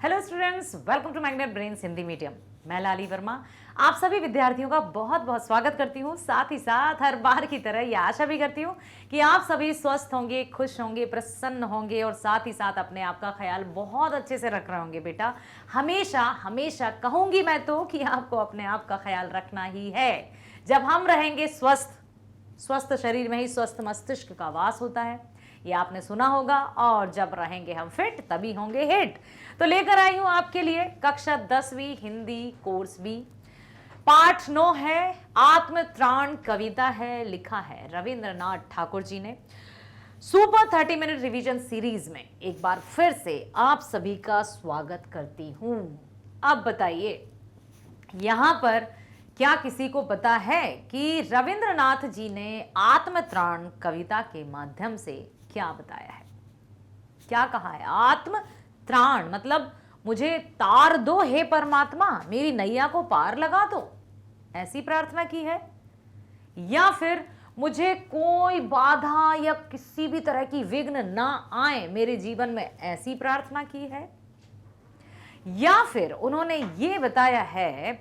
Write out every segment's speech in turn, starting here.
Hello students, welcome to magnet brains Hindi medium. मैं लाली वर्मा आप सभी विद्यार्थियों का बहुत बहुत स्वागत करती हूँ। साथ ही साथ हर बार की तरह ये आशा भी करती हूँ कि आप सभी स्वस्थ होंगे, खुश होंगे, प्रसन्न होंगे और साथ ही साथ अपने आप का ख्याल बहुत अच्छे से रख रहे होंगे। बेटा हमेशा हमेशा कहूँगी मैं तो कि आपको अपने आप का ख्याल रखना ही है। जब हम रहेंगे स्वस्थ शरीर में ही स्वस्थ मस्तिष्क का वास होता है, ये आपने सुना होगा। और जब रहेंगे हम फिट तभी होंगे हिट। तो लेकर आई हूं आपके लिए कक्षा 10वीं हिंदी कोर्स बी, पाठ 9 है, आत्मत्राण कविता है, लिखा है रविंद्रनाथ ठाकुर जी ने। सुपर 30 मिनट रिवीजन सीरीज में एक बार फिर से आप सभी का स्वागत करती हूं। अब बताइए, यहां पर क्या किसी को पता है कि रविंद्रनाथ जी ने आत्मत्राण कविता के माध्यम से क्या बताया है? क्या कहा है? आत्मत्राण मतलब मुझे तार दो हे परमात्मा, मेरी नैया को पार लगा दो, ऐसी प्रार्थना की है? या फिर मुझे कोई बाधा या किसी भी तरह की विघ्न ना आए मेरे जीवन में, ऐसी प्रार्थना की है? या फिर उन्होंने ये बताया है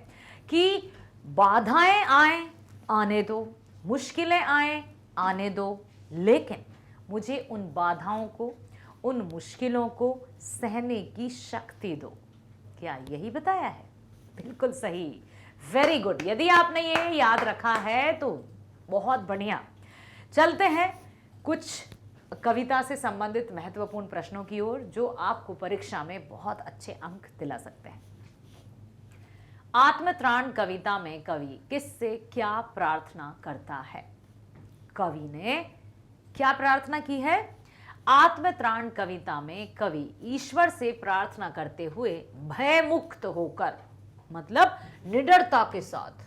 कि बाधाएं आए आने दो, मुश्किलें आए आने दो, लेकिन मुझे उन बाधाओं को, उन मुश्किलों को सहने की शक्ति दो। क्या यही बताया है? बिल्कुल सही, वेरी गुड। यदि आपने ये याद रखा है तो बहुत बढ़िया। चलते हैं कुछ कविता से संबंधित महत्वपूर्ण प्रश्नों की ओर, जो आपको परीक्षा में बहुत अच्छे अंक दिला सकते हैं। आत्मत्राण कविता में कवि किससे क्या प्रार्थना करता है? कवि ने क्या प्रार्थना की है? आत्मत्राण कविता में कवि ईश्वर से प्रार्थना करते हुए भय मुक्त होकर, मतलब निडरता के साथ,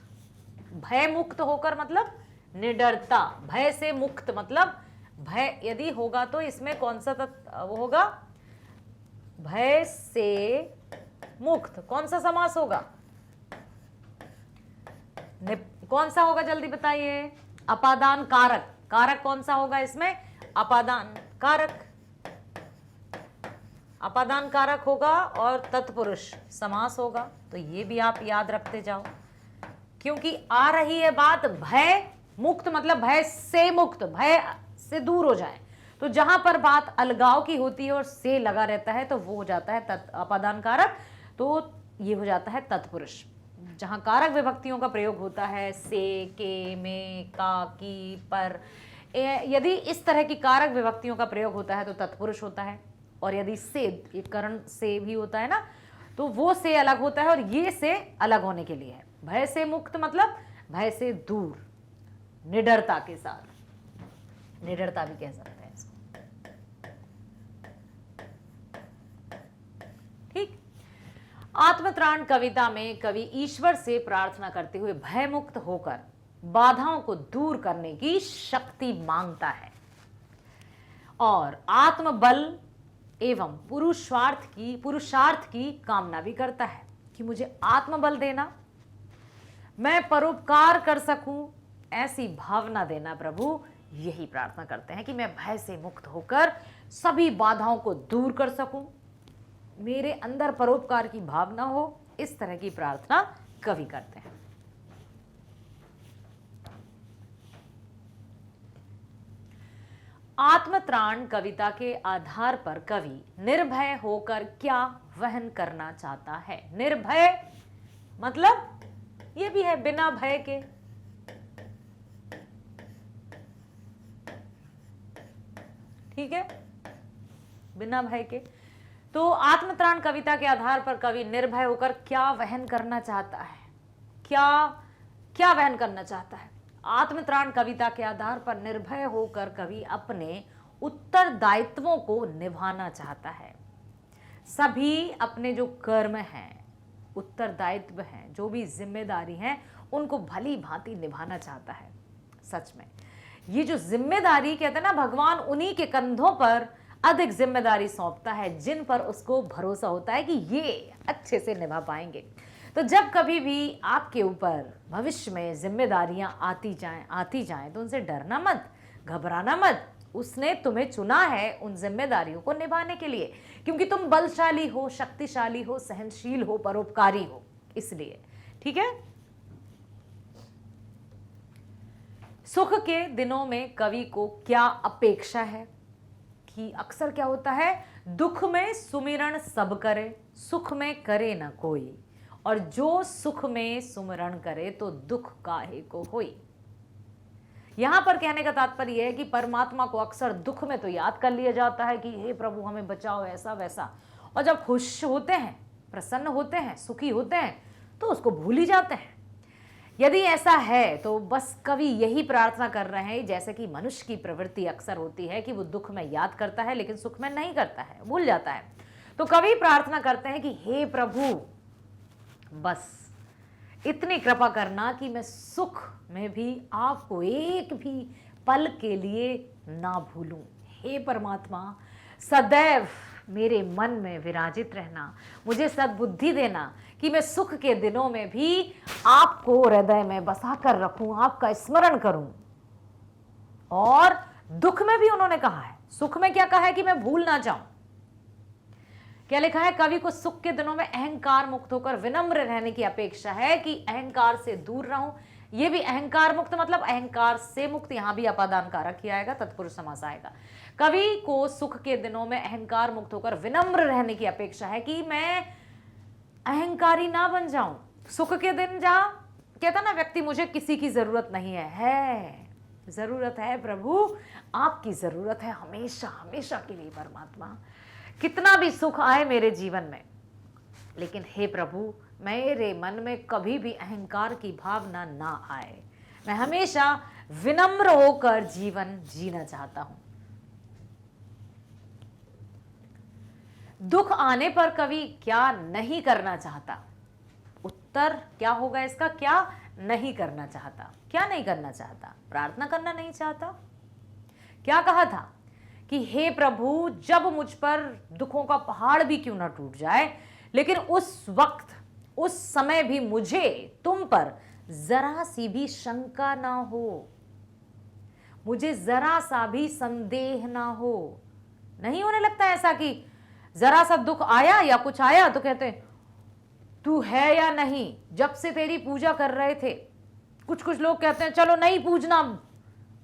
भय मुक्त होकर मतलब निडरता, भय से मुक्त मतलब भय यदि होगा तो इसमें कौन सा वो होगा? भय से मुक्त कौन सा समास होगा? कौन सा होगा, जल्दी बताइए। अपादान कारक, कारक कौन सा होगा इसमें? अपादान कारक, अपादान कारक होगा और तत्पुरुष समास होगा। तो ये भी आप याद रखते जाओ, क्योंकि आ रही है बात भय मुक्त मतलब भय से मुक्त, भय से दूर हो जाए। तो जहां पर बात अलगाव की होती है और से लगा रहता है तो वो हो जाता है अपादान कारक, तो ये हो जाता है तत्पुरुष। जहां कारक विभक्तियों का प्रयोग होता है से, के, में, का, की, पर, यदि इस तरह की कारक विभक्तियों का प्रयोग होता है तो तत्पुरुष होता है। और यदि से, ये करण से भी होता है ना, तो वो से अलग होता है और ये से अलग होने के लिए है। भय से मुक्त मतलब भय से दूर, निडरता के साथ, निडरता भी कह सकते हैं इसको। ठीक। आत्मत्राण कविता में कवि ईश्वर से प्रार्थना करते हुए भय मुक्त होकर बाधाओं को दूर करने की शक्ति मांगता है और आत्मबल एवं पुरुषार्थ की कामना भी करता है कि मुझे आत्मबल देना, मैं परोपकार कर सकूं, ऐसी भावना देना प्रभु। यही प्रार्थना करते हैं कि मैं भय से मुक्त होकर सभी बाधाओं को दूर कर सकूं, मेरे अंदर परोपकार की भावना हो। इस तरह की प्रार्थना कवि करते हैं। आत्मत्राण कविता के आधार पर कवि निर्भय होकर क्या वहन करना चाहता है? निर्भय मतलब ये भी है बिना भय के, ठीक है, बिना भय के। तो आत्मत्राण कविता के आधार पर कवि निर्भय होकर क्या वहन करना चाहता है? क्या वहन करना चाहता है? आत्मत्राण कविता के आधार पर निर्भय होकर कवि अपने उत्तरदायित्वों को निभाना चाहता है। सभी अपने जो कर्म हैं, उत्तरदायित्व हैं, जो भी जिम्मेदारी हैं, उनको भली भांति निभाना चाहता है। सच में ये जो जिम्मेदारी कहते हैं ना, भगवान उन्हीं के कंधों पर अधिक जिम्मेदारी सौंपता है जिन पर उसको भरोसा होता है कि ये अच्छे से निभा पाएंगे। तो जब कभी भी आपके ऊपर भविष्य में जिम्मेदारियां आती जाएं तो उनसे डरना मत, घबराना मत, उसने तुम्हें चुना है उन जिम्मेदारियों को निभाने के लिए, क्योंकि तुम बलशाली हो, शक्तिशाली हो, सहनशील हो, परोपकारी हो, इसलिए। ठीक है। सुख के दिनों में कवि को क्या अपेक्षा है कि अक्सर क्या होता है, दुख में सुमिरन सब करे, सुख में करे न कोई, और जो सुख में सुमिरन करे तो दुख काहे को होई। यहां पर कहने का तात्पर्य यह है कि परमात्मा को अक्सर दुख में तो याद कर लिया जाता है कि हे प्रभु हमें बचाओ, ऐसा वैसा, और जब खुश होते हैं, प्रसन्न होते हैं, सुखी होते हैं तो उसको भूल ही जाते हैं। यदि ऐसा है तो बस कवि यही प्रार्थना कर रहे हैं, जैसे कि मनुष्य की प्रवृत्ति अक्सर होती है कि वो दुख में याद करता है लेकिन सुख में नहीं करता है, भूल जाता है। तो कवि प्रार्थना करते हैं कि हे प्रभु बस इतनी कृपा करना कि मैं सुख में भी आपको एक भी पल के लिए ना भूलूं। हे परमात्मा सदैव मेरे मन में विराजित रहना, मुझे सद्बुद्धि देना कि मैं सुख के दिनों में भी आपको हृदय में बसा कर रखूं, आपका स्मरण करूं। और दुख में भी उन्होंने कहा है, सुख में क्या कहा है कि मैं भूल ना जाऊं। क्या लिखा है, कवि को सुख के दिनों में अहंकार मुक्त होकर विनम्र रहने की अपेक्षा है कि अहंकार से दूर रहूं। यह भी अहंकार मुक्त मतलब अहंकार से मुक्त, यहां भी अपादान कारक ही आएगा, तत्पुरुष समास आएगा। कवि को सुख के दिनों में अहंकार मुक्त होकर विनम्र रहने की अपेक्षा है कि मैं अहंकारी ना बन जाऊं। सुख के दिन जहां कहता ना व्यक्ति मुझे किसी की जरूरत नहीं है, जरूरत है प्रभु, आपकी जरूरत है हमेशा हमेशा के लिए। परमात्मा कितना भी सुख आए मेरे जीवन में, लेकिन हे प्रभु मेरे मन में कभी भी अहंकार की भावना ना आए, मैं हमेशा विनम्र होकर जीवन जीना चाहता हूं। दुख आने पर कवि क्या नहीं करना चाहता, उत्तर क्या होगा इसका, क्या नहीं करना चाहता। क्या नहीं करना चाहता, प्रार्थना करना नहीं चाहता। क्या कहा था कि हे प्रभु जब मुझ पर दुखों का पहाड़ भी क्यों ना टूट जाए, लेकिन उस वक्त उस समय भी मुझे तुम पर जरा सी भी शंका ना हो, मुझे जरा सा भी संदेह ना हो। नहीं होने लगता ऐसा कि जरा सा दुख आया या कुछ आया तो कहते तू है या नहीं, जब से तेरी पूजा कर रहे थे। कुछ लोग कहते हैं चलो नहीं पूजना,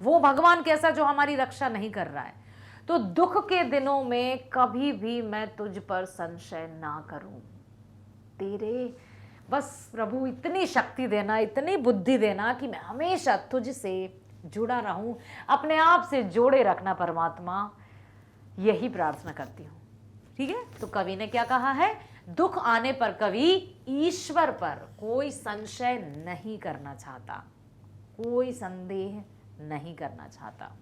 वो भगवान कैसा जो हमारी रक्षा नहीं कर रहा है। तो दुख के दिनों में कभी भी मैं तुझ पर संशय ना करूं। तेरे बस प्रभु इतनी शक्ति देना, इतनी बुद्धि देना कि मैं हमेशा तुझसे जुड़ा रहूं, अपने आप से जोड़े रखना परमात्मा, यही प्रार्थना करती हूं। ठीक है। तो कवि ने क्या कहा है, दुख आने पर कवि ईश्वर पर कोई संशय नहीं करना चाहता, कोई संदेह नहीं करना चाहता।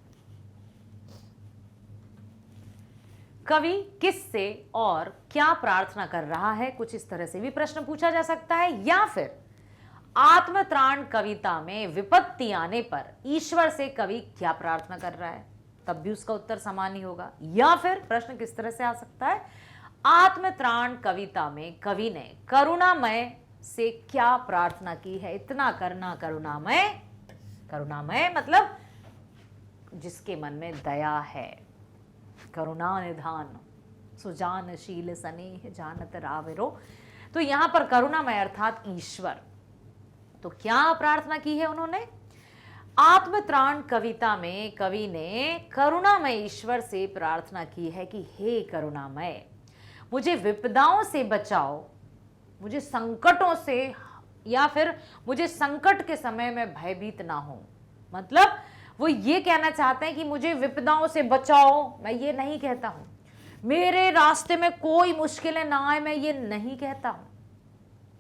कवि किससे और क्या प्रार्थना कर रहा है, कुछ इस तरह से भी प्रश्न पूछा जा सकता है। या फिर आत्मत्राण कविता में विपत्ति आने पर ईश्वर से कवि क्या प्रार्थना कर रहा है, तब भी उसका उत्तर समान ही होगा। या फिर प्रश्न किस तरह से आ सकता है, आत्मत्राण कविता में कवि ने करुणामय से क्या प्रार्थना की है। इतना करना करुणामय, करुणामय मतलब जिसके मन में दया है, करुणा निधान सुजानशील स्नेह जानत राविरो। तो यहां पर करुणामय अर्थात ईश्वर। तो क्या प्रार्थना की है उन्होंने, आत्मत्राण कविता में कवि ने करुणामय ईश्वर से प्रार्थना की है कि हे करुणामय मुझे विपदाओं से बचाओ, मुझे संकटों से, या फिर मुझे संकट के समय में भयभीत ना हो। मतलब वो ये कहना चाहते हैं कि मुझे विपदाओं से बचाओ, मैं ये नहीं कहता हूं। मेरे रास्ते में कोई मुश्किलें ना आए, मैं ये नहीं कहता हूं।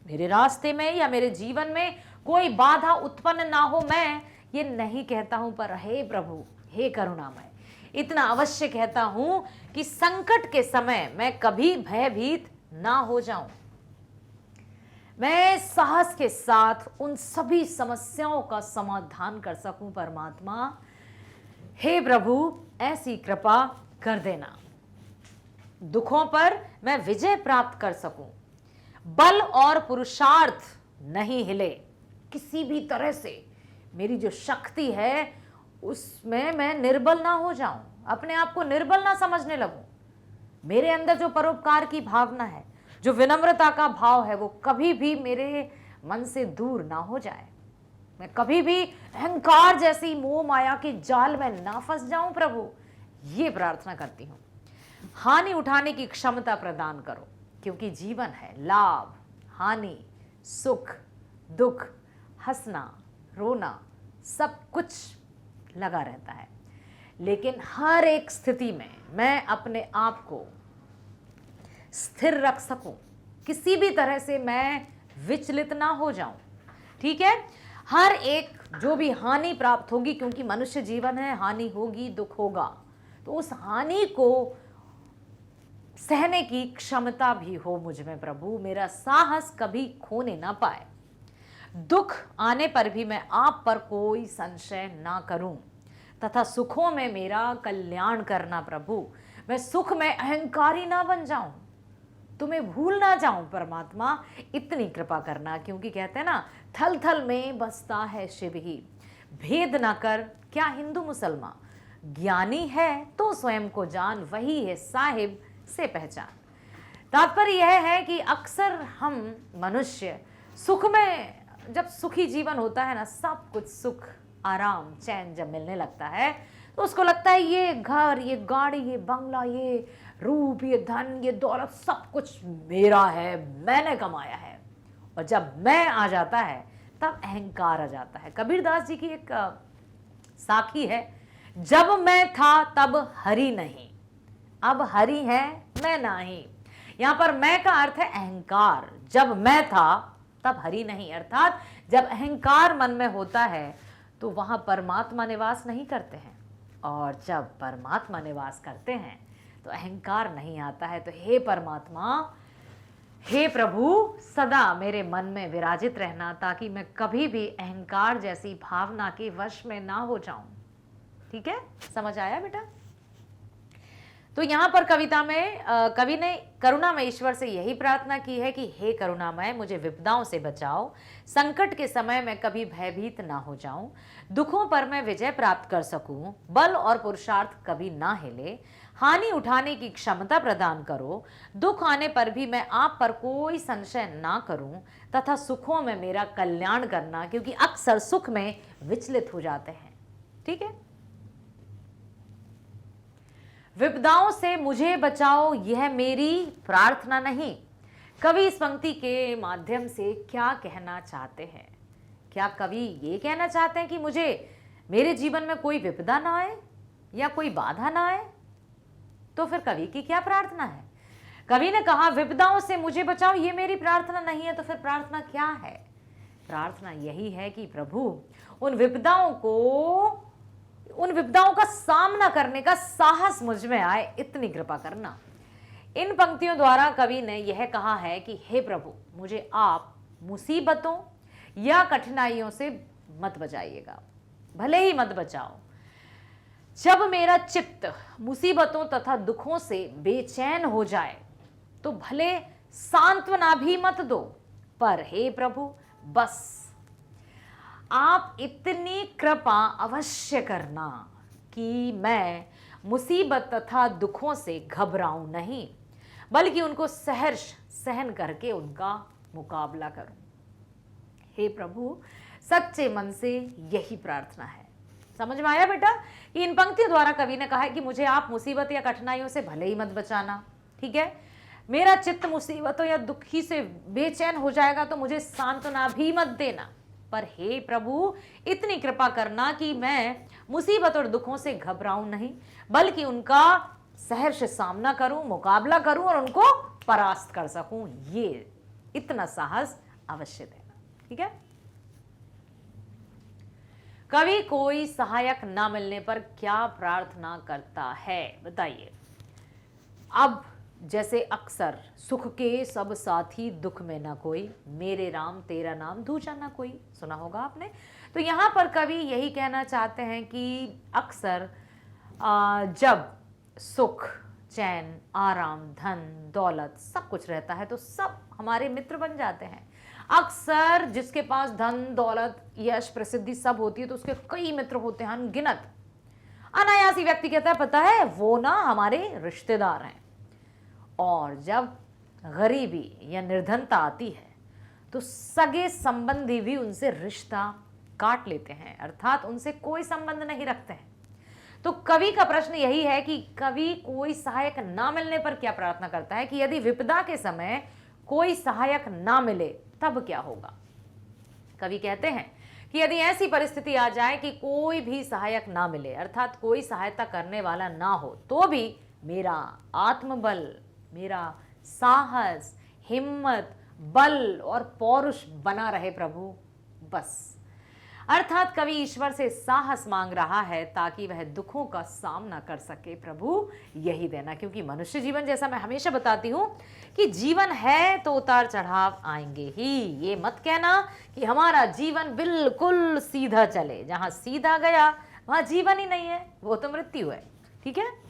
मेरे रास्ते में या मेरे जीवन में कोई बाधा उत्पन्न ना हो, मैं ये नहीं कहता हूं। पर हे प्रभु, हे करुणामय, इतना अवश्य कहता हूं कि संकट के समय मैं कभी भयभीत ना हो जाऊं, मैं साहस के साथ उन सभी समस्याओं का समाधान कर सकूं। परमात्मा हे प्रभु ऐसी कृपा कर देना, दुखों पर मैं विजय प्राप्त कर सकूं, बल और पुरुषार्थ नहीं हिले, किसी भी तरह से मेरी जो शक्ति है उसमें मैं निर्बल ना हो जाऊं। अपने आप को निर्बल ना समझने लगूं। मेरे अंदर जो परोपकार की भावना है, जो विनम्रता का भाव है, वो कभी भी मेरे मन से दूर ना हो जाए। मैं कभी भी अहंकार जैसी मोह माया के जाल में ना फंस जाऊं प्रभु, ये प्रार्थना करती हूं। हानि उठाने की क्षमता प्रदान करो, क्योंकि जीवन है लाभ, हानि, सुख, दुख, हंसना, रोना, सब कुछ लगा रहता है। लेकिन हर एक स्थिति में मैं अपने आप को स्थिर रख सकूं, किसी भी तरह से मैं विचलित ना हो जाऊं। ठीक है, हर एक जो भी हानि प्राप्त होगी, क्योंकि मनुष्य जीवन है, हानि होगी, दुख होगा, तो उस हानि को सहने की क्षमता भी हो मुझ में प्रभु, मेरा साहस कभी खोने ना पाए। दुख आने पर भी मैं आप पर कोई संशय ना करूं, तथा सुखों में मेरा कल्याण करना प्रभु। मैं सुख में अहंकारी ना बन जाऊं, तुम्हें भूल ना जाऊं परमात्मा, इतनी कृपा करना। क्योंकि कहते हैं ना, थल थल में बसता है शिव ही, भेद ना कर क्या हिंदू मुसलमान, ज्ञानी है तो स्वयं को जान, वही है साहिब से पहचान। तात्पर्य यह है कि अक्सर हम मनुष्य सुख में, जब सुखी जीवन होता है ना, सब कुछ सुख, आराम, चैन जब मिलने लगता है, तो उसको लगता है ये घर, ये गाड़ी, ये बंगला, ये रूप, ये धन, ये दौलत, सब कुछ मेरा है, मैंने कमाया है। और जब मैं आ जाता है तब अहंकार आ जाता है। कबीरदास जी की एक साखी है, जब मैं था तब हरि नहीं, अब हरि है मैं नहीं। यहां पर मैं का अर्थ है अहंकार। जब मैं था तब हरि नहीं, अर्थात जब अहंकार मन में होता है तो वहां परमात्मा निवास नहीं करते हैं, और जब परमात्मा निवास करते हैं तो अहंकार नहीं आता है। तो हे परमात्मा, हे प्रभु, सदा मेरे मन में विराजित रहना, ताकि मैं कभी भी अहंकार जैसी भावना के वश में ना हो जाऊं। ठीक है, समझ आया बेटा? तो यहाँ पर कविता में कवि ने करुणा में ईश्वर से यही प्रार्थना की है कि हे करुणामय, मुझे विपदाओं से बचाओ, संकट के समय मैं कभी भयभीत ना हो जाऊं, दुखों पर मैं विजय प्राप्त कर सकूं, बल और पुरुषार्थ कभी ना हिले, हानि उठाने की क्षमता प्रदान करो, दुख आने पर भी मैं आप पर कोई संशय ना करूं, तथा सुखों में मेरा कल्याण करना, क्योंकि अक्सर सुख में विचलित हो जाते हैं। ठीक है, विपदाओं से मुझे बचाओ, यह मेरी प्रार्थना नहीं। कवि इस पंक्ति के माध्यम से क्या कहना चाहते हैं? क्या कवि ये कहना चाहते हैं कि मुझे, मेरे जीवन में कोई विपदा ना आए या कोई बाधा ना आए? तो फिर कवि की क्या प्रार्थना है? कवि ने कहा विपदाओं से मुझे बचाओ, ये मेरी प्रार्थना नहीं है। तो फिर प्रार्थना क्या है? प्रार्थना यही है कि प्रभु उन विपदाओं का सामना करने का साहस मुझ में आए, इतनी कृपा करना। इन पंक्तियों द्वारा कवि ने यह कहा है कि हे प्रभु, मुझे आप मुसीबतों या कठिनाइयों से मत बचाइएगा, भले ही मत बचाओ। जब मेरा चित्त मुसीबतों तथा दुखों से बेचैन हो जाए तो भले सांत्वना भी मत दो, पर हे प्रभु बस आप इतनी कृपा अवश्य करना कि मैं मुसीबत तथा दुखों से घबराऊं नहीं, बल्कि उनको सहर्ष सहन करके उनका मुकाबला करूं। हे प्रभु, सच्चे मन से यही प्रार्थना है। समझ में आया बेटा? कि इन पंक्तियों द्वारा कवि ने कहा है कि मुझे आप मुसीबत या कठिनाइयों से भले ही मत बचाना, ठीक है, मेरा चित्त मुसीबतों या दुखी से बेचैन हो जाएगा तो मुझे सांत्वना भी मत देना, पर हे प्रभु इतनी कृपा करना कि मैं मुसीबत और दुखों से घबराऊं नहीं, बल्कि उनका सहर्ष सामना करूं, मुकाबला करूं और उनको परास्त कर सकूं। ये इतना साहस अवश्य देना। ठीक है, कवि कोई सहायक ना मिलने पर क्या प्रार्थना करता है बताइए? अब जैसे अक्सर सुख के सब साथी दुख में ना कोई, मेरे राम तेरा नाम दूजा ना कोई, सुना होगा आपने। तो यहाँ पर कवि यही कहना चाहते हैं कि अक्सर जब सुख, चैन, आराम, धन, दौलत सब कुछ रहता है तो सब हमारे मित्र बन जाते हैं। अक्सर जिसके पास धन, दौलत, यश, प्रसिद्धि सब होती है तो उसके कई मित्र होते हैं अनगिनत। अनायासी व्यक्ति कहता है पता है वो ना हमारे रिश्तेदार हैं। और जब गरीबी या निर्धनता आती है तो सगे संबंधी भी उनसे रिश्ता काट लेते हैं, अर्थात उनसे कोई संबंध नहीं रखते हैं। तो कवि का प्रश्न यही है कि कवि कोई सहायक ना मिलने पर क्या प्रार्थना करता है कि यदि विपदा के समय कोई सहायक ना मिले तब क्या होगा। कवि कहते हैं कि यदि ऐसी परिस्थिति आ जाए कि कोई भी सहायक ना मिले, अर्थात कोई सहायता करने वाला ना हो, तो भी मेरा आत्मबल, मेरा साहस, हिम्मत, बल और पौरुष बना रहे प्रभु, बस। अर्थात कवि ईश्वर से साहस मांग रहा है ताकि वह दुखों का सामना कर सके। प्रभु यही देना, क्योंकि मनुष्य जीवन, जैसा मैं हमेशा बताती हूं कि जीवन है तो उतार चढ़ाव आएंगे ही। ये मत कहना कि हमारा जीवन बिल्कुल सीधा चले, जहां सीधा गया वहां जीवन ही नहीं है, वो तो मृत्यु है। ठीक है।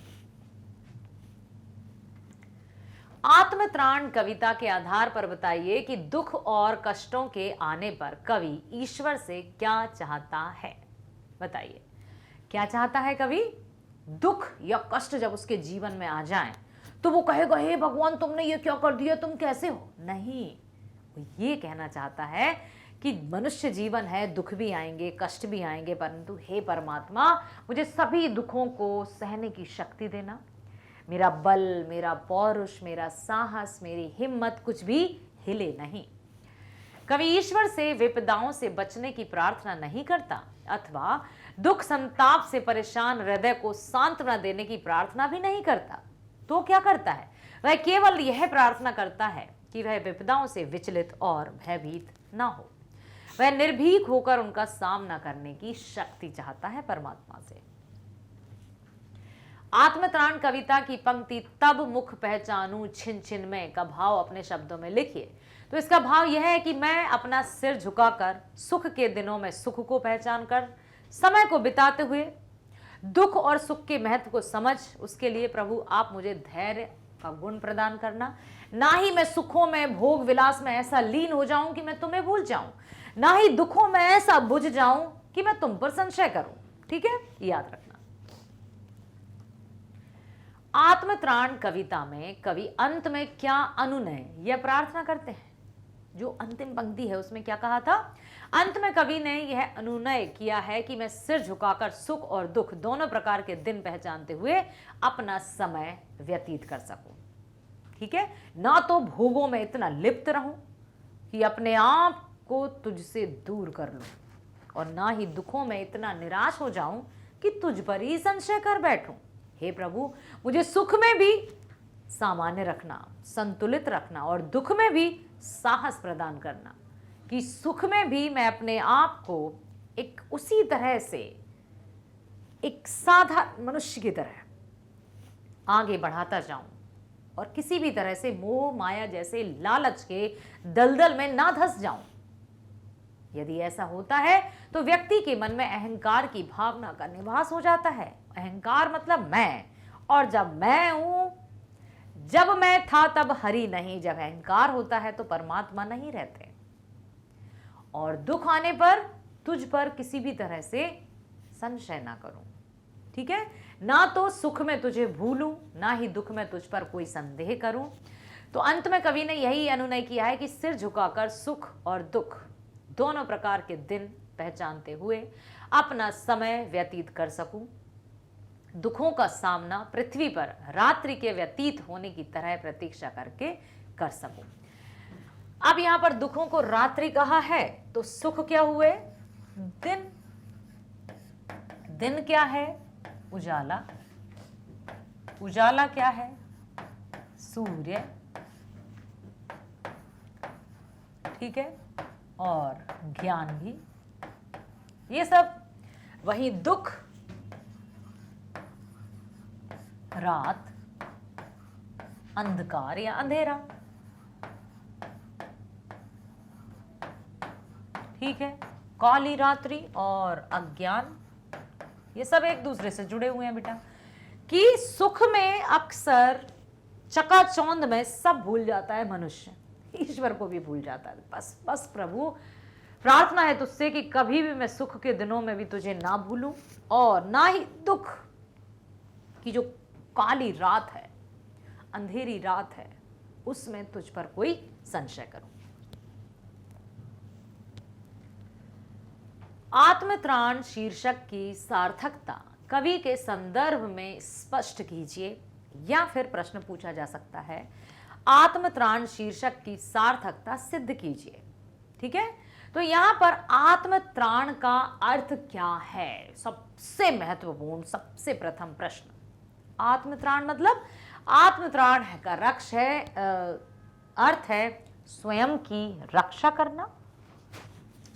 आत्मत्राण कविता के आधार पर बताइए कि दुख और कष्टों के आने पर कवि ईश्वर से क्या चाहता है। बताइए क्या चाहता है कवि। दुख या कष्ट जब उसके जीवन में आ जाएं तो वो कहेगा हे भगवान तुमने ये क्या कर दिया, तुम कैसे हो। नहीं, वो ये कहना चाहता है कि मनुष्य जीवन है, दुख भी आएंगे, कष्ट भी आएंगे, परंतु हे परमात्मा मुझे सभी दुखों को सहने की शक्ति देना। मेरा बल, मेरा पौरुष, मेरा साहस, मेरी हिम्मत कुछ भी हिले नहीं। कवि ईश्वर से विपदाओं से बचने की प्रार्थना नहीं करता अथवा दुख संताप से परेशान हृदय को सांत्वना देने की प्रार्थना भी नहीं करता। तो क्या करता है, वह केवल यह प्रार्थना करता है कि वह विपदाओं से विचलित और भयभीत ना हो। वह निर्भीक होकर उनका सामना करने की शक्ति चाहता है परमात्मा से। आत्मत्राण कविता की पंक्ति तब मुख पहचानू छिन छिन में का भाव अपने शब्दों में लिखिए। तो इसका भाव यह है कि मैं अपना सिर झुकाकर सुख के दिनों में सुख को पहचान कर समय को बिताते हुए दुख और सुख के महत्व को समझ, उसके लिए प्रभु आप मुझे धैर्य का गुण प्रदान करना। ना ही मैं सुखों में, भोग विलास में ऐसा लीन हो जाऊं कि मैं तुम्हें भूल जाऊं, ना ही दुखों में ऐसा बुझ जाऊं कि मैं तुम पर संशय करूं। ठीक है, याद रखना। आत्मत्राण कविता में कवि अंत में क्या अनुनय या प्रार्थना करते हैं। जो अंतिम पंक्ति है उसमें क्या कहा था, अंत में कवि ने यह अनुनय किया है कि मैं सिर झुकाकर सुख और दुख दोनों प्रकार के दिन पहचानते हुए अपना समय व्यतीत कर सकूं। ठीक है, ना तो भोगों में इतना लिप्त रहूं कि अपने आप को तुझसे दूर कर लूं, और ना ही दुखों में इतना निराश हो जाऊं कि तुझ पर ही संशय कर बैठूं। हे प्रभु मुझे सुख में भी सामान्य रखना, संतुलित रखना, और दुख में भी साहस प्रदान करना कि सुख में भी मैं अपने आप को एक उसी तरह से एक साधारण मनुष्य की तरह आगे बढ़ाता जाऊं और किसी भी तरह से मोह माया जैसे लालच के दलदल में ना धंस जाऊं। यदि ऐसा होता है तो व्यक्ति के मन में अहंकार की भावना का निवास हो जाता है। अहंकार मतलब मैं, और जब मैं हूं, जब मैं था तब हरि नहीं। जब अहंकार होता है तो परमात्मा नहीं रहते। और दुख आने पर तुझ पर किसी भी तरह से संशय ना करूं। ठीक है, ना तो सुख में तुझे भूलूं, ना ही दुख में तुझ पर कोई संदेह करूं। तो अंत में कवि ने यही अनुनय किया है कि सिर झुकाकर सुख और दुख दोनों प्रकार के दिन पहचानते हुए अपना समय व्यतीत कर सकूं, दुखों का सामना पृथ्वी पर रात्रि के व्यतीत होने की तरह प्रतीक्षा करके कर सकूं। अब यहां पर दुखों को रात्रि कहा है तो सुख क्या हुए, दिन। दिन क्या है, उजाला। उजाला क्या है, सूर्य। ठीक है, और ज्ञान भी। ये सब वही दुख, रात, अंधकार या अंधेरा। ठीक है, काली रात्रि और अज्ञान, ये सब एक दूसरे से जुड़े हुए हैं बेटा। कि सुख में अक्सर चकाचौंध में सब भूल जाता है मनुष्य, ईश्वर को भी भूल जाता है। बस बस प्रभु प्रार्थना है तुझसे कि कभी भी मैं सुख के दिनों में भी तुझे ना भूलूं और ना ही दुख कि जो काली रात है, अंधेरी रात है, उसमें तुझ पर कोई संशय करूं। आत्मत्राण शीर्षक की सार्थकता कवि के संदर्भ में स्पष्ट कीजिए, या फिर प्रश्न पूछा जा सकता है आत्मत्राण शीर्षक की सार्थकता सिद्ध कीजिए। ठीक है, तो यहां पर आत्मत्राण का अर्थ क्या है, सबसे महत्वपूर्ण, सबसे प्रथम प्रश्न। आत्मत्राण मतलब आत्मत्राण का रक्ष है, अर्थ है स्वयं की रक्षा करना,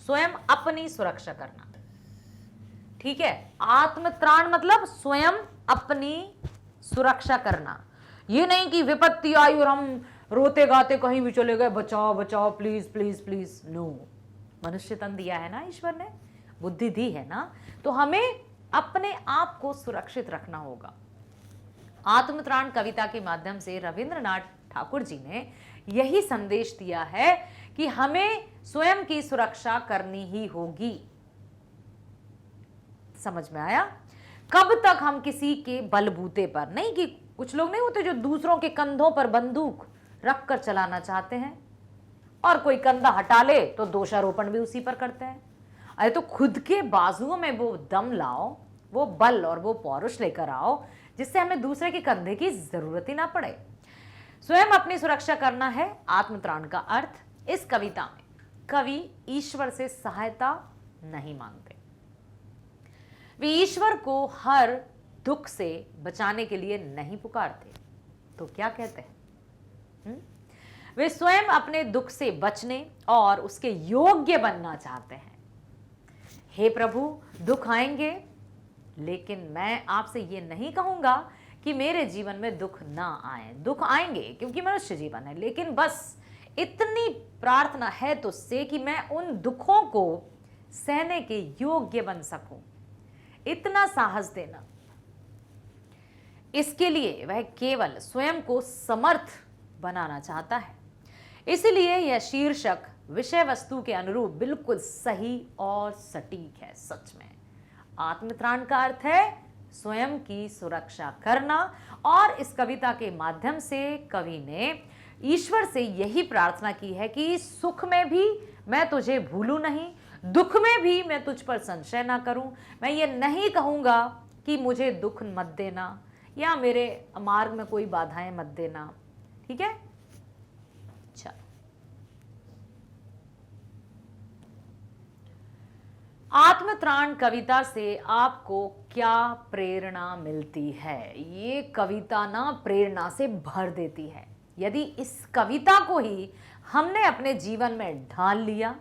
स्वयं अपनी सुरक्षा करना। ठीक है, आत्मत्राण मतलब स्वयं अपनी सुरक्षा करना। ये नहीं कि विपत्ति आई और हम रोते गाते कहीं भी चले गए, बचाओ बचाओ प्लीज प्लीज प्लीज। नो, मनुष्य तन दिया है ना ईश्वर ने, बुद्धि दी है ना, तो हमें अपने आप को सुरक्षित रखना होगा। आत्मत्राण कविता के माध्यम से रविंद्रनाथ ठाकुर जी ने यही संदेश दिया है कि हमें स्वयं की सुरक्षा करनी ही होगी। समझ में आया? कब तक हम किसी के बलबूते पर नहीं, कि कुछ लोग नहीं होते जो दूसरों के कंधों पर बंदूक रखकर चलाना चाहते हैं, और कोई कंधा हटा ले तो दोषारोपण भी उसी पर करते हैं। अरे तो खुद के बाजुओं में वो दम लाओ, वो बल और वो पौरुष लेकर आओ जिससे हमें दूसरे के कंधे की जरूरत ही ना पड़े। स्वयं अपनी सुरक्षा करना है आत्मत्राण का अर्थ। इस कविता में कवि ईश्वर से सहायता नहीं मांगते, वे ईश्वर को हर दुख से बचाने के लिए नहीं पुकारते, तो क्या कहते हैं? वे स्वयं अपने दुख से बचने और उसके योग्य बनना चाहते हैं। हे प्रभु, दुख आएंगे, लेकिन मैं आपसे ये नहीं कहूंगा कि मेरे जीवन में दुख ना आए। दुख आएंगे क्योंकि मनुष्य जीवन है, लेकिन बस इतनी प्रार्थना है तुझसे कि मैं उन दुखों को सहने के योग्य बन सकूं। इतना साहस देना, इसके लिए वह केवल स्वयं को समर्थ बनाना चाहता है। इसलिए यह शीर्षक विषय वस्तु के अनुरूप बिल्कुल सही और सटीक है। सच में आत्मत्राण का अर्थ है स्वयं की सुरक्षा करना, और इस कविता के माध्यम से कवि ने ईश्वर से यही प्रार्थना की है कि सुख में भी मैं तुझे भूलूं नहीं, दुख में भी मैं तुझ पर संशय ना करूं। मैं ये नहीं कहूंगा कि मुझे दुख मत देना या मेरे मार्ग में कोई बाधाएं मत देना। ठीक है, अच्छा, आत्मत्राण कविता से आपको क्या प्रेरणा मिलती है? ये कविता ना प्रेरणा से भर देती है। यदि इस कविता को ही हमने अपने जीवन में ढाल लिया,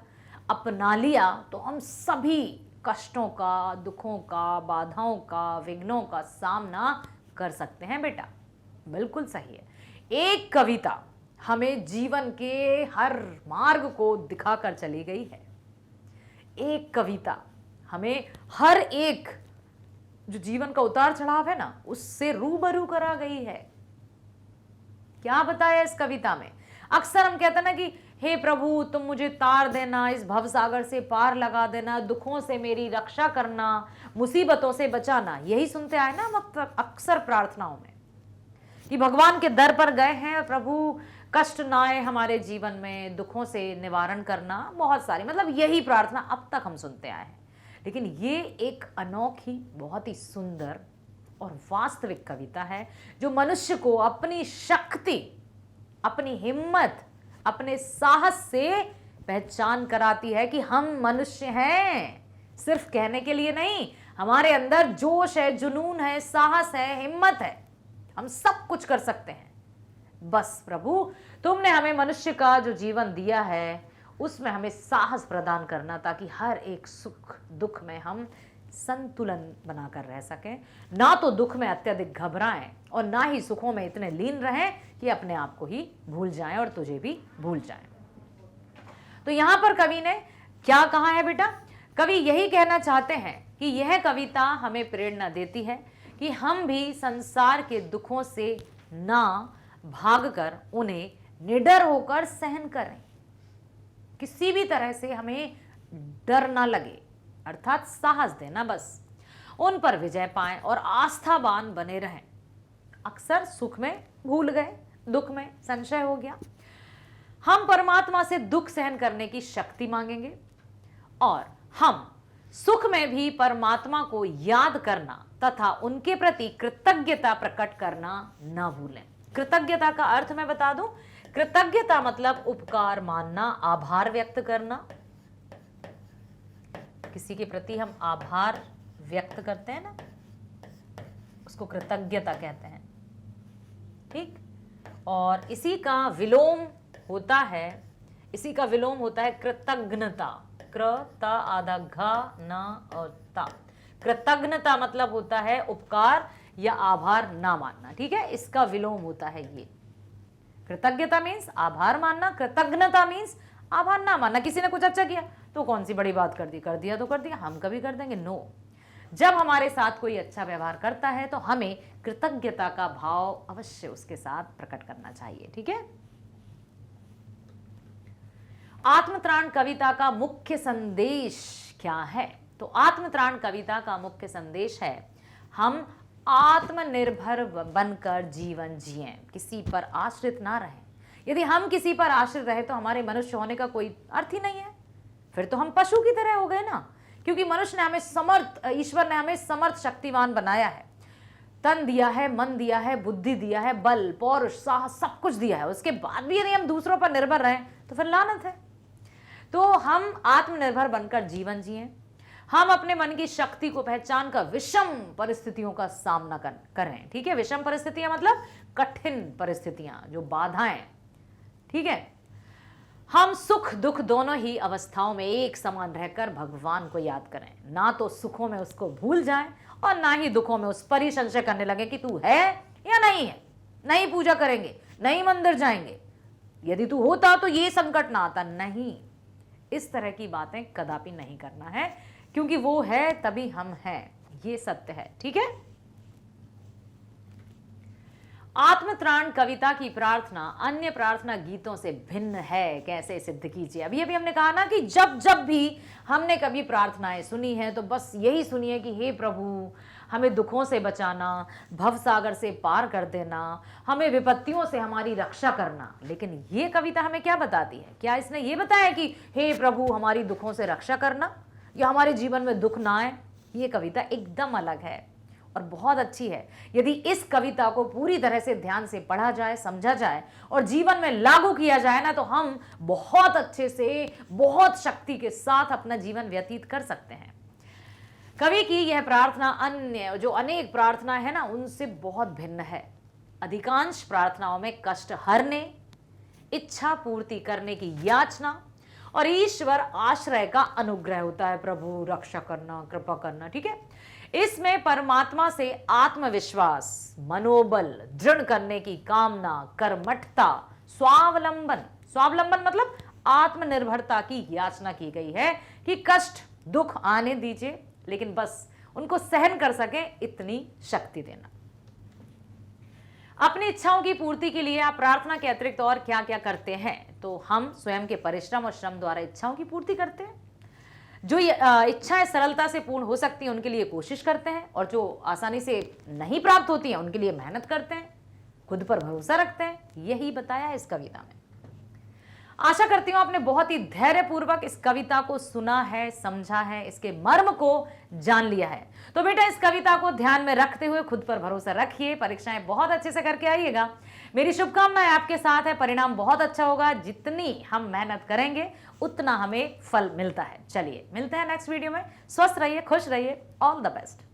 अपना लिया, तो हम सभी कष्टों का, दुखों का, बाधाओं का, विघ्नों का सामना कर सकते हैं। बेटा बिल्कुल सही है। एक कविता हमें जीवन के हर मार्ग को दिखाकर चली गई है। एक कविता हमें हर एक जो जीवन का उतार चढ़ाव है ना, उससे रूबरू करा गई है। क्या बताया इस कविता में? अक्सर हम कहते हैं ना कि हे प्रभु, तुम मुझे तार देना, इस भवसागर से पार लगा देना, दुखों से मेरी रक्षा करना, मुसीबतों से बचाना। यही सुनते आए ना हम अक्सर प्रार्थनाओं में कि भगवान के दर पर गए हैं, प्रभु कष्ट ना आए हमारे जीवन में, दुखों से निवारण करना, बहुत सारी, मतलब यही प्रार्थना अब तक हम सुनते आए हैं। लेकिन ये एक अनोखी, बहुत ही सुंदर और वास्तविक कविता है जो मनुष्य को अपनी शक्ति, अपनी हिम्मत, अपने साहस से पहचान कराती है कि हम मनुष्य हैं। सिर्फ कहने के लिए नहीं, हमारे अंदर जोश है, जुनून है, साहस है, हिम्मत है, हम सब कुछ कर सकते हैं। बस प्रभु, तुमने हमें मनुष्य का जो जीवन दिया है उसमें हमें साहस प्रदान करना, ताकि हर एक सुख दुख में हम संतुलन बनाकर रह सकें, ना तो दुख में अत्यधिक घबराएं और ना ही सुखों में इतने लीन रहें कि अपने आप को ही भूल जाएं और तुझे भी भूल जाएं। तो यहां पर कवि ने क्या कहा है बेटा? कवि यही कहना चाहते हैं कि यह कविता हमें प्रेरणा देती है कि हम भी संसार के दुखों से ना भागकर उन्हें निडर होकर सहन करें। किसी भी तरह से हमें डर ना लगे, अर्थात साहस देना, बस उन पर विजय पाएं और आस्थावान बने रहें। अक्सर सुख में भूल गए, दुख में संशय हो गया। हम परमात्मा से दुख सहन करने की शक्ति मांगेंगे और हम सुख में भी परमात्मा को याद करना तथा उनके प्रति कृतज्ञता प्रकट करना न भूलें। कृतज्ञता का अर्थ मैं बता दूं, कृतज्ञता मतलब उपकार मानना, आभार व्यक्त करना। किसी के प्रति हम आभार व्यक्त करते हैं ना, उसको कृतज्ञता कहते हैं, ठीक। और इसी का विलोम होता है कृतज्ञता। कृ आधा घा न और ता। कृतज्ञता मतलब होता है उपकार या आभार ना मानना, ठीक है। इसका विलोम होता है ये। कृतज्ञता मीन्स आभार मानना, कृतज्ञता मीन्स आभार ना मानना। किसी ने कुछ अच्छा किया तो कौन सी बड़ी बात कर दी, कर दिया तो कर दिया, हम कभी कर देंगे? नो। जब हमारे साथ कोई अच्छा व्यवहार करता है तो हमें कृतज्ञता का भाव अवश्य उसके साथ प्रकट करना चाहिए, ठीक है। आत्मत्राण कविता का मुख्य संदेश क्या है? तो आत्मत्राण कविता का मुख्य संदेश है हम आत्मनिर्भर बनकर जीवन जिएं, किसी पर आश्रित ना रहें। यदि हम किसी पर आश्रित रहे तो हमारे मनुष्य होने का कोई अर्थ ही नहीं है, फिर तो हम पशु की तरह हो गए ना। क्योंकि मनुष्य ने हमें ईश्वर ने हमें समर्थ शक्तिवान बनाया है, तन दिया है, मन दिया है, बुद्धि दिया है, बल, पौरुष, साहस सब कुछ दिया है। उसके बाद भी यदि हम दूसरों पर निर्भर रहें तो फिर लानत है। तो हम आत्मनिर्भर बनकर जीवन जिएं। हम अपने मन की शक्ति को पहचान कर विषम परिस्थितियों का सामना करें, ठीक है। विषम परिस्थितियां मतलब कठिन परिस्थितियां, जो बाधाएं, ठीक है। हम सुख दुख दोनों ही अवस्थाओं में एक समान रहकर भगवान को याद करें। ना तो सुखों में उसको भूल जाएं और ना ही दुखों में उस पर ही संशय करने लगे कि तू है या नहीं है, नहीं पूजा करेंगे, नहीं मंदिर जाएंगे, यदि तू होता तो ये संकट ना आता। नहीं, इस तरह की बातें कदापि नहीं करना है, क्योंकि वो है तभी हम हैं, ये सत्य है, ठीक है। आत्मत्राण कविता की प्रार्थना अन्य प्रार्थना गीतों से भिन्न है। कैसे सिद्ध कीजिए? अभी हमने कहा ना कि जब जब भी हमने कभी प्रार्थनाएं सुनी है तो बस यही सुनिए कि हे प्रभु, हमें दुखों से बचाना, भवसागर से पार कर देना, हमें विपत्तियों से हमारी रक्षा करना। लेकिन ये कविता हमें क्या बताती है? क्या इसने ये बताया कि हे प्रभु हमारी दुखों से रक्षा करना या हमारे जीवन में दुख ना आए? ये कविता एकदम अलग है और बहुत अच्छी है। यदि इस कविता को पूरी तरह से ध्यान से पढ़ा जाए, समझा जाए और जीवन में लागू किया जाए ना, तो हम बहुत अच्छे से, बहुत शक्ति के साथ अपना जीवन व्यतीत कर सकते हैं। कवि की यह प्रार्थना अन्य जो अनेक प्रार्थना है ना, उनसे बहुत भिन्न है। अधिकांश प्रार्थनाओं में कष्ट हरने, इच्छा पूर्ति करने की याचना और ईश्वर आश्रय का अनुग्रह होता है। प्रभु रक्षा करना, कृपा करना, ठीक है। इसमें परमात्मा से आत्मविश्वास, मनोबल दृढ़ करने की कामना, कर्मठता, स्वावलंबन मतलब आत्मनिर्भरता की याचना की गई है कि कष्ट दुख आने दीजिए, लेकिन बस उनको सहन कर सके इतनी शक्ति देना। अपनी इच्छाओं की पूर्ति के लिए आप प्रार्थना के अतिरिक्त और क्या क्या करते हैं? तो हम स्वयं के परिश्रम और श्रम द्वारा इच्छाओं की पूर्ति करते हैं। जो इच्छाएं सरलता से पूर्ण हो सकती हैं उनके लिए कोशिश करते हैं, और जो आसानी से नहीं प्राप्त होती हैं उनके लिए मेहनत करते हैं, खुद पर भरोसा रखते हैं। यही बताया है इस कविता में। आशा करती हूं आपने बहुत ही धैर्यपूर्वक इस कविता को सुना है, समझा है, इसके मर्म को जान लिया है। तो बेटा इस कविता को ध्यान में रखते हुए खुद पर भरोसा रखिए, परीक्षाएं बहुत अच्छे से करके आइएगा। मेरी शुभकामनाएं आपके साथ है, परिणाम बहुत अच्छा होगा। जितनी हम मेहनत करेंगे उतना हमें फल मिलता है। चलिए मिलते हैं नेक्स्ट वीडियो में। स्वस्थ रहिए, खुश रहिए, ऑल द बेस्ट।